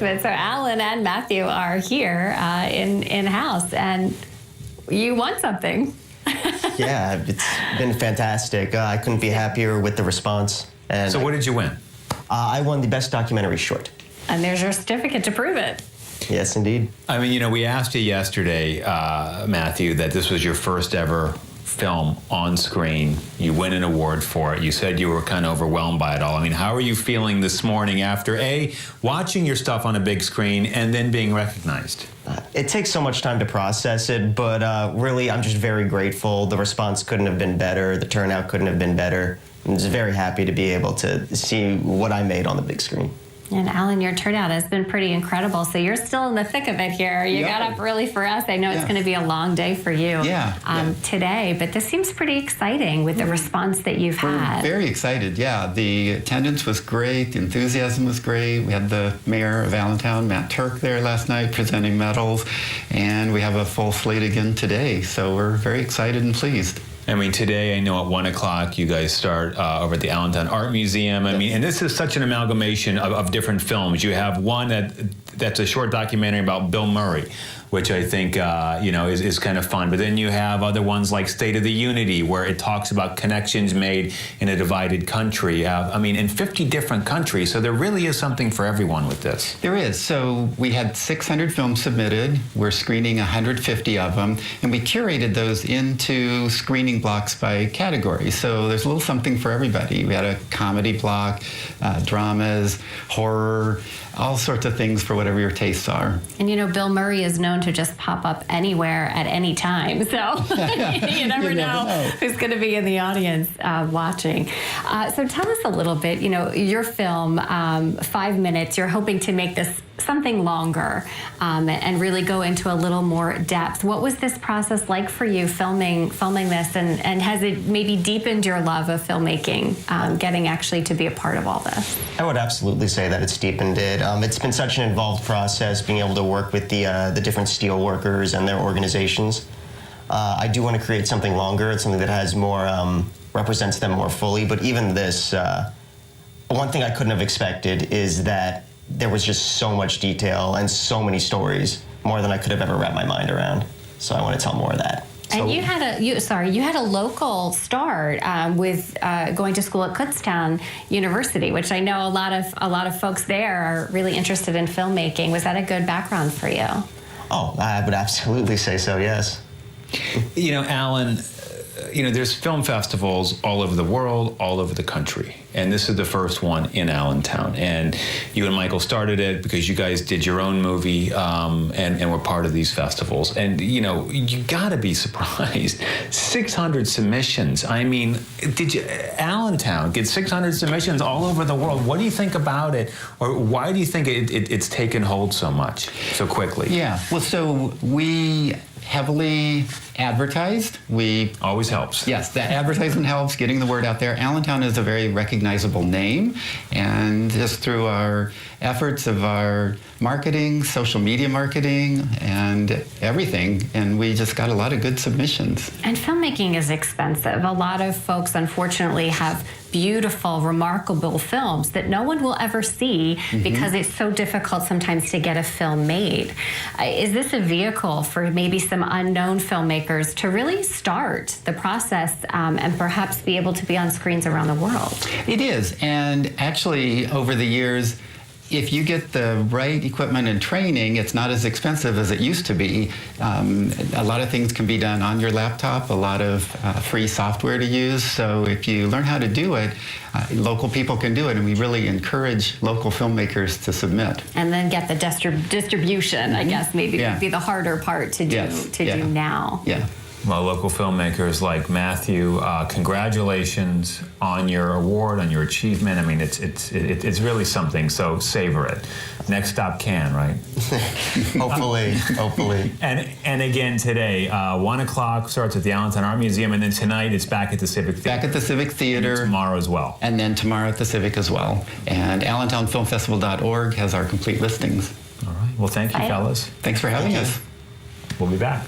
announcement. So Alan and Matthew are here in-house, and you won something. Yeah, it's been fantastic. I couldn't be happier with the response. And so what did you win? I won the Best Documentary Short. And there's your certificate to prove it. Yes, indeed. I mean, you know, we asked you yesterday, Matthew, that this was your first ever film on screen. You win an award for it. You said you were kind of overwhelmed by it all. I mean, how are you feeling this morning after, A, watching your stuff on a big screen and then being recognized? It takes so much time to process it, but really, I'm just very grateful. The response couldn't have been better. The turnout couldn't have been better. I'm just very happy to be able to see what I made on the big screen. And Alan, your turnout has been pretty incredible. So you're still in the thick of it here. You got up early for us. I know it's going to be a long day for you today, but this seems pretty exciting with the response that you've had. We're very excited, yeah. The attendance was great. The enthusiasm was great. We had the mayor of Allentown, Matt Turk, there last night presenting medals, and we have a full slate again today. So we're very excited and pleased. I mean, today, I know at 1 o'clock, you guys start over at the Allentown Art Museum. I mean, and this is such an amalgamation of different films. You have one that's a short documentary about Bill Murray, which I think, you know, is kind of fun. But then you have other ones like State of the Unity, where it talks about connections made in a divided country. I mean, in 50 different countries. So there really is something for everyone with this. There is. So we had 600 films submitted. We're screening 150 of them. And we curated those into screening blocks by category. So there's a little something for everybody. We had a comedy block, dramas, horror, all sorts of things for whatever your tastes are. And you know, Bill Murray is known to just pop up anywhere at any time. So you never know who's going to be in the audience watching. So tell us a little bit, you know, your film, 5 minutes, you're hoping to make this something longer and really go into a little more depth. What was this process like for you filming this, and has it maybe deepened your love of filmmaking, getting actually to be a part of all this? I would absolutely say that it's deepened it. It's been such an involved process, being able to work with the different steel workers and their organizations. I do want to create something longer. It's something that has more, represents them more fully, but even this, one thing I couldn't have expected is that there was just so much detail and so many stories, more than I could have ever wrapped my mind around. So I want to tell more of that. And you had a local start with going to school at Kutztown University, which I know a lot of folks there are really interested in filmmaking. Was that a good background for you? Oh, I would absolutely say so, yes. You know, Alan, you know, there's film festivals all over the world, all over the country. And this is the first one in Allentown. And you and Michael started it because you guys did your own movie and were part of these festivals. And, you know, you gotta be surprised. 600 submissions. I mean, did you, Allentown, get 600 submissions all over the world. What do you think about it? Or why do you think it's taken hold so much, so quickly? Yeah, well, so we heavily advertised. We always helps. Yes, the advertisement helps, getting the word out there. Allentown is a very recognizable name, and just through our efforts of our marketing, social media marketing, and everything, and we just got a lot of good submissions. And filmmaking is expensive. A lot of folks, unfortunately, have beautiful, remarkable films that no one will ever see because it's so difficult sometimes to get a film made. Is this a vehicle for maybe some unknown filmmakers to really start the process and perhaps be able to be on screens around the world? It is, and actually over the years, if you get the right equipment and training, it's not as expensive as it used to be. A lot of things can be done on your laptop, a lot of free software to use. So if you learn how to do it, local people can do it, and we really encourage local filmmakers to submit. And then get the distribution, I guess, maybe would be the harder part to do now. Yeah. Well, local filmmakers like Matthew, congratulations on your award, on your achievement. I mean, it's really something. So savor it. Next stop, Cannes, right? Hopefully. And again today, 1 o'clock starts at the Allentown Art Museum, and then tonight it's back at the Civic Theater. Back at the Civic Theater. And tomorrow as well. And then tomorrow at the Civic as well. And AllentownFilmFestival.org has our complete listings. All right. Well, thank you, fellas. Thanks for having us. We'll be back.